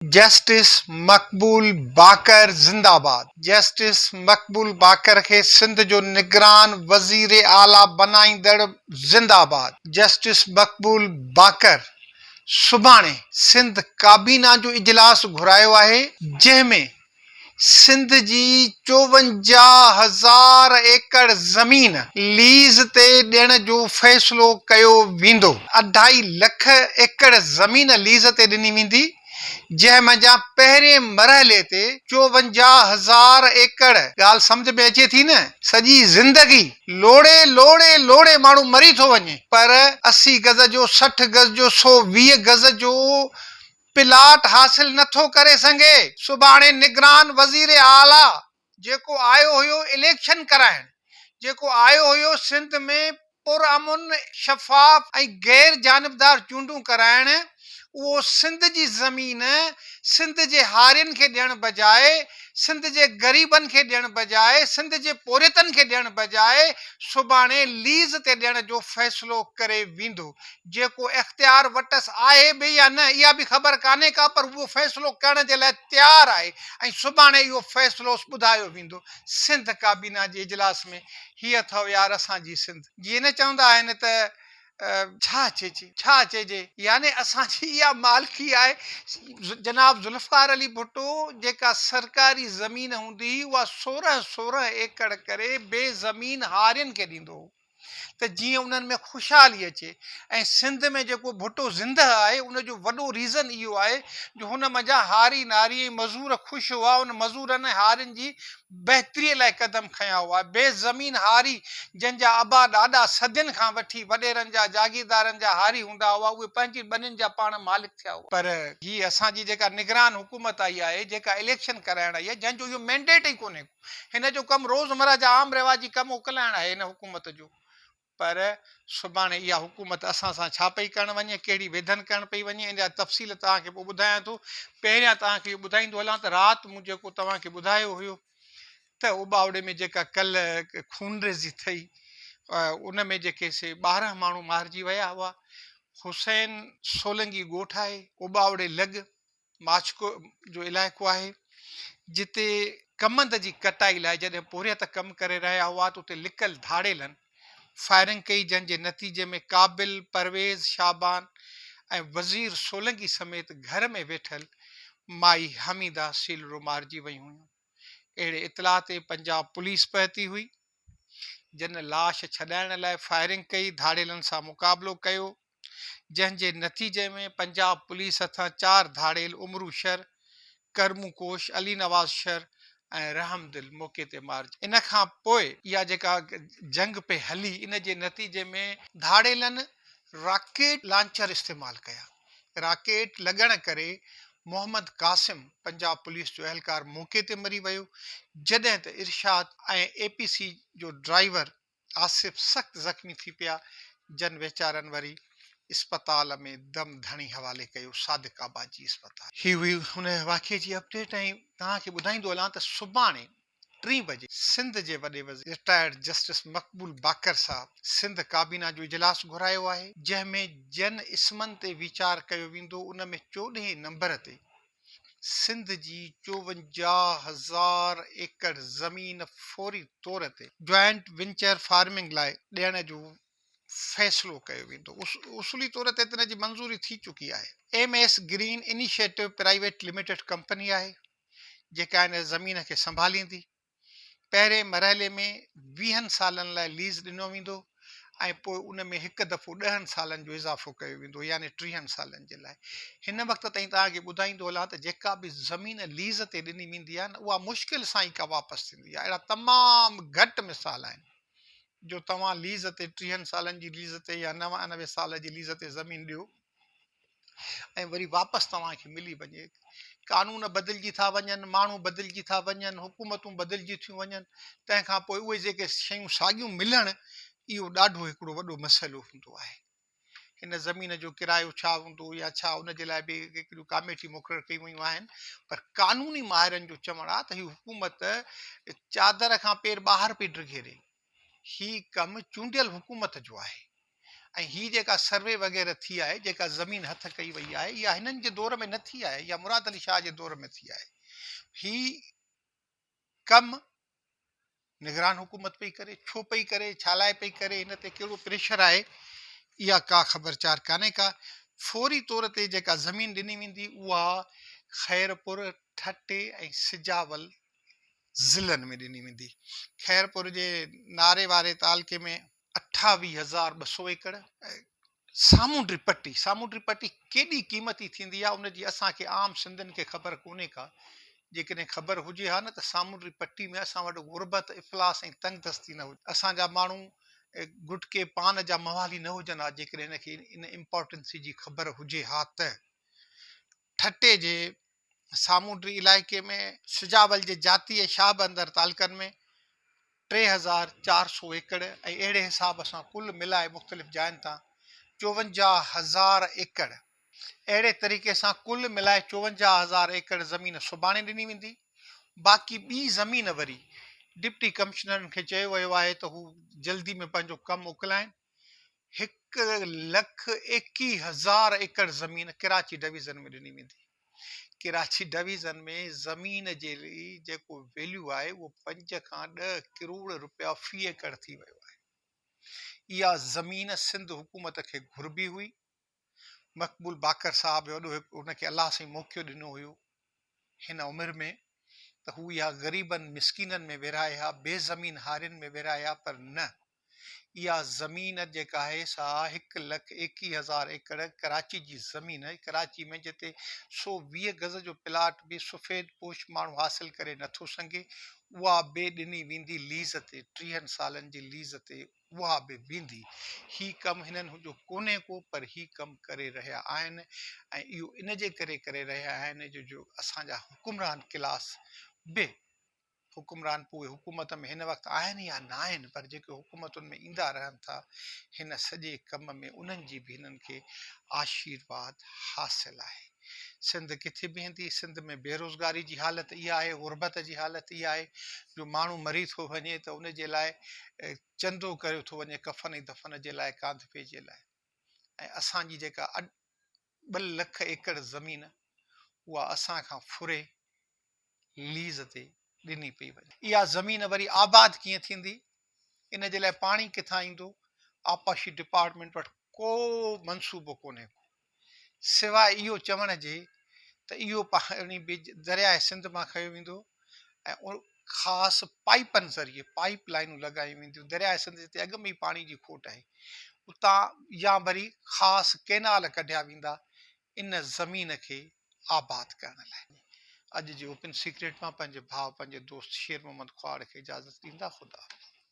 Justice मक़बूल बाकर जिंदाबाद। Justice मक़बूल बाकर खे सिंध जो निगरान वज़ीर आला बनाईंदड़ जिंदाबाद। जस्टिस मक़बूल बाकर सुभाणे सिंध काबीना जो इजलास घुरायो आहे, जंहिंमें सिंध जी 54,000 एकड़ ज़मीन लीज़ ते ॾियण जो फ़ैसिलो कयो वेंदो। 2.5 लख एकड़ ज़मीन लीज़ ते ॾिनी वेंदी, जंहिं मंझां पहिरें मरहले ते 54,000 एकड़। ॻाल्हि सम्झ में अचे थी न? सॼी ज़िंदगी लोड़े लोड़े लोड़े माण्हू मरी थो वञे, पर 80 गज़ जो, 60 गज़ जो, 120 गज़ जो प्लाट हासिल नथो करे सघे। सुभाणे निगरान वज़ीर आला जेको आयो हुयो इलेक्शन कराइण, जेको आयो हुयो सिंध में पुरअमन, शफ़ाफ ऐं गैर जानिबदार चूंडूं कराइण, उहो सिंध जी ज़मीन सिंध जे हारियुनि खे ॾियण बजाए, सिंध जे ग़रीबनि खे ॾियण बजाए, सिंध जे पोरियतनि खे ॾियण बजाए सुभाणे लीज़ ते ॾियण जो फ़ैसिलो करे वेंदो। जेको इख़्तियार वटसि आहे बि या न, इहा बि ख़बर कान्हे का, पर उहो फ़ैसिलो करण जे लाइ तयारु आहे ऐं सुभाणे इहो फ़ैसिलो ॿुधायो वेंदो सिंध काबीना जे इजलास में। हीअ अथव यार असांजी सिंध। जीअं न चवंदा आहिनि त छा चइजे, यानी असांजी इहा मालिकी आहे। जनाब ज़ुल्फ़िकार अली भुट्टो जेका सरकारी ज़मीन हूंदी हुई, उहा 16 एकड़ करे बेज़मीन हारियुनि खे ॾींदो हो त जीअं उन्हनि में ख़ुशहाली अचे। ऐं सिंध में जेको भुट्टो ज़िंदह आहे, उनजो वॾो रीज़न इहो आहे जो हुन मंझां हारी नारी मज़ूर ख़ुशि हुआ, उन मज़ूरनि हारियुनि जी बहितरीअ लाइ क़दम खयां हुआ। बेज़मीन हारी जंहिंजा अबा ॾाॾा सदियुनि खां वठी वॾेरनि जा जागीरदारनि जा हारी हूंदा हुआ, उहे पंहिंजी ॿनियुनि जा पाण मालिक थिया हुआ। पर हीअ असांजी जेका निगरान हुकूमत आई आहे, जेका इलेक्शन कराइण आई आहे, जंहिंजो इहो मैंडेट ई कोन्हे, हिन जो कमु रोज़मर्रा जा आम रिवाजी कमु उकलाइण आहे हिन हुकूमत जो। पर सुभाणे इहा हुकूमत असां सां छा पई करणु वञे, कहिड़ी वेधन करणु पई वञे, इन जा तफ़सील तव्हांखे पोइ ॿुधायां थो। पहिरियां तव्हांखे इहो ॿुधाईंदो हलां त राति मूं जेको तव्हांखे ॿुधायो हुयो त उबावड़े में जेका कल्ह खूनरेज़ी थी, उन में जेके से 12 माण्हू मारिजी विया हुआ। हुसैन सोलंगी ॻोठ आहे, उबावड़े लॻ माछको जो इलाइक़ो आहे, जिते कमंद जी कटाई लाइ जॾहिं पोरियत कमु करे रहिया हुआ त उते लिकल धाड़ेलनि फायरिंग कई, जंहिंजे नतीजे में क़ाबिल, परवेज़, शाबान ऐं वज़ीर सोलंगी समेत घर में वेठल माई हमीदा सीलरो मारिजी वयूं हुयूं। अहिड़े इतलाह ते पंजाब पुलिस पहुती हुई, जिन लाश छॾाइण लाइ फायरिंग कई, धाड़ेलनि सां मुक़ाबिलो कयो, जंहिंजे नतीजे में पंजाब पुलिस हथां 4 धाड़ेल उमरू शर, करमू कोश, अली नवाज़ शर ऐं रहमदिल मौक़े ते मारिजी। इन खां पोइ इहा जेका जंग पे हली, इन जे नतीजे में धाड़ेलनि राकेट लांचर इस्तेमालु कया। राकेट लॻण करे मोहम्मद कासिम पंजाब पुलिस जो अहलकार मौक़े ते मरी वियो, जॾहिं त इरशाद ऐं APC जो ड्राइवर आसिफ सख़्तु ज़ख़्मी थी पिया, जन वीचारनि वरी इस्पताल में दम धणी हवाले कयो, सादिक आबादी इस्पताल। ही हुई हुन वाक़े जी अपडेट। ऐं तव्हांखे ॿुधाईंदो हलां त सुभाणे 3 बजे सिंध जे वॾे वज़ीर रिटायर्ड जस्टिस मक़बूल बाकर साहब सिंध काबीना जो इजलास घुरायो आहे, जंहिंमें जन इस्मनि ते वीचार कयो वेंदो। उन में 14 नंबर ते सिंध जी 54,000 एकड़ ज़मीन फौरी तौर ते जॉइंट वेंचर फार्मिंग लाइ ॾियण जो फ़ैसिलो कयो वेंदो। उसूली तौर ते हिन जी मंज़ूरी थी चुकी आहे। MS green initiative private limited company आहे जेका इन ज़मीन खे संभालींदी। पहिरें मरहले में 20 सालनि लाइ लीज़ ॾिनो वेंदो ऐं पोइ उन में हिकु दफ़ो 10 सालनि जो इज़ाफ़ो कयो वेंदो, यानी 30 सालनि जे लाइ। हिन वक़्त ताईं तव्हांखे ॿुधाईंदो हलां त जेका बि ज़मीन लीज़ ते ॾिनी वेंदी आहे न, उहा मुश्किल सां ई का वापसि थींदी आहे। अहिड़ा तमामु घटि मिसाल आहिनि जो तव्हां लीज़ ते 30 सालनि जी लीज़ ते या 99 साल जी लीज़ ते ज़मीन ॾियो ऐं वरी वापसि तव्हांखे मिली वञे। कानून बदिलजी था वञनि, माण्हू बदिलजी था वञनि, हुकूमतूं बदिलजी थियूं वञनि, तंहिंखां पोइ उहे जेके शयूं साॻियूं मिलणु, इहो ॾाढो हिकिड़ो वॾो मसइलो हूंदो आहे। हिन ज़मीन जो किरायो छा हूंदो या छा, उन जे लाइ बि हिकिड़ियूं कमेटी मुक़ररु कयूं वयूं आहिनि। पर कानूनी माहिरनि जो चवणु आहे त हीअ हुकूमत चादर खां पेर ॿाहिरि पई डिघे ॾे। ही कमु चूंडियल हुकूमत जो आहे ऐं ही जेका सर्वे वग़ैरह थी आहे, जेका ज़मीन हथ कई वई आहे, इहा हिननि जे दौर में न थी आहे, या मुराद अली शाह जे दौर में थी आहे। ही कमु निगरान हुकूमत पई करे, छो पई करे, छा लाइ पई करे, हिन ते कहिड़ो प्रेशर आहे, इहा का ख़बरचार कान्हे का। फौरी तौर ते जेका ज़मीन ॾिनी वेंदी उहा ख़ैरपुर, ठटे ऐं सिजावल ज़िलनि में ॾिनी वेंदी। ख़ैरपुर जे नारे वारे तालके में 28,200 एकड़। सामूंडी पट्टी केॾी क़ीमती थींदी आहे, उनजी असांखे आम सिंधियुनि खे ख़बर कोन्हे का। जेकॾहिं ख़बर हुजे हा न त सामूंडी पट्टी में असां वटि गुरबत, इफ़लास ऐं तंगदस्ती न हुजे। असांजा माण्हू गुटके पान जा मवाली न हुजनि हा, जेकॾहिं हिनखे इन इम्पोर्टेंसी जी ख़बर हुजे हा त। ठटे जे सामूंडी इलाइक़े में, सिजावल जे जाती ऐं शाहबंदर तालकनि में 3,400 एकड़, ऐं अहिड़े हिसाब सां कुल मिलाए मुख़्तलिफ़ जायुनि तां 54,000 एकड़। अहिड़े तरीक़े सां कुल मिलाए 54,000 एकड़ ज़मीन सुभाणे ॾिनी वेंदी। बाक़ी ॿी ज़मीन वरी डिप्टी कमिश्नरनि खे चयो वियो आहे त हू जल्दी में पंहिंजो कमु मोकिलाइनि। 1,21,000 एकड़ ज़मीन कराची डिवीज़न में ॾिनी वेंदी। कराची डिवीज़न में ज़मीन जे जेको वैल्यू आहे उहो 5 खां 10 करोड़ रुपया फ़ी एकड़ थी वियो आहे। इहा ज़मीन सिंध हुकूमत खे घुरबी हुई। मक़बूल बाकर साहब वॾो उनखे अलाह साईं मौक़ो ॾिनो हुयो हिन उमिरि में त हू इहा ग़रीबनि मिसकिननि में विरहाए हा, बेज़मीन हारियुनि में विरहाए हा, पर न, इहा ज़मीन जेका आहे सा 1,21,000 एकड़ कराची जी ज़मीन, कराची में जिते 120 गज़ जो प्लाट बि सफ़ेद पोश माण्हू हासिल करे नथो सघे, उहा बि ॾिनी वेंदी लीज़ ते, 30 सालनि जी लीज़ ते उहा बि वेंदी। ही कमु हिननि जो कोन्हे को, पर ही कमु करे रहिया आहिनि। ऐं इहो इन जे करे रहिया आहिनि जो असांजा हुकुमरान क्लास बि, हुकुमरान पोइ हुकूमत में हिन वक़्तु आहिनि या न आहिनि, पर जेके हुकूमतुनि में ईंदा रहनि था, हिन सॼे कम में उन्हनि जी बि हिननि खे आशीर्वाद हासिलु आहे। सिंध किथे बीहंदी? सिंध में बेरोज़गारी जी हालति इहा आहे, गुरबत जी हालति इहा आहे जो माण्हू मरी थो वञे त उन जे लाइ चंदो कयो थो वञे कफ़न ऐं दफ़न जे लाइ, कांधपे जे लाइ। ऐं असांजी जेका 2 लख एकड़ ज़मीन उहा असां खां फुरे लीज़ ते ॾिनी पई वञे। इहा ज़मीन वरी आबाद कीअं थींदी? इन जे लाइ पाणी किथां ईंदो? आपाशी डिपार्टमेंट वटि को मनसूबो कोन्हे को, सवाइ इहो चवण जे त इहो पाणी दरियाए सिंध मां खयो वेंदो ऐं ख़ासि पाइपनि ज़रिए पाइप लाइनूं लॻायूं वेंदियूं। दरियाए सिंध जिते अॻ में ई पाणी जी खोट आहे उतां, या वरी ख़ासि केनाल कढिया वेंदा इन ज़मीन खे आबाद करण लाइ। अॼु जे ओपन सीक्रेट मां पंहिंजे भाउ, पंहिंजे दोस्त शेर मोहम्मद ख्वाड़ खे इजाज़त ॾींदा। ख़ुदा।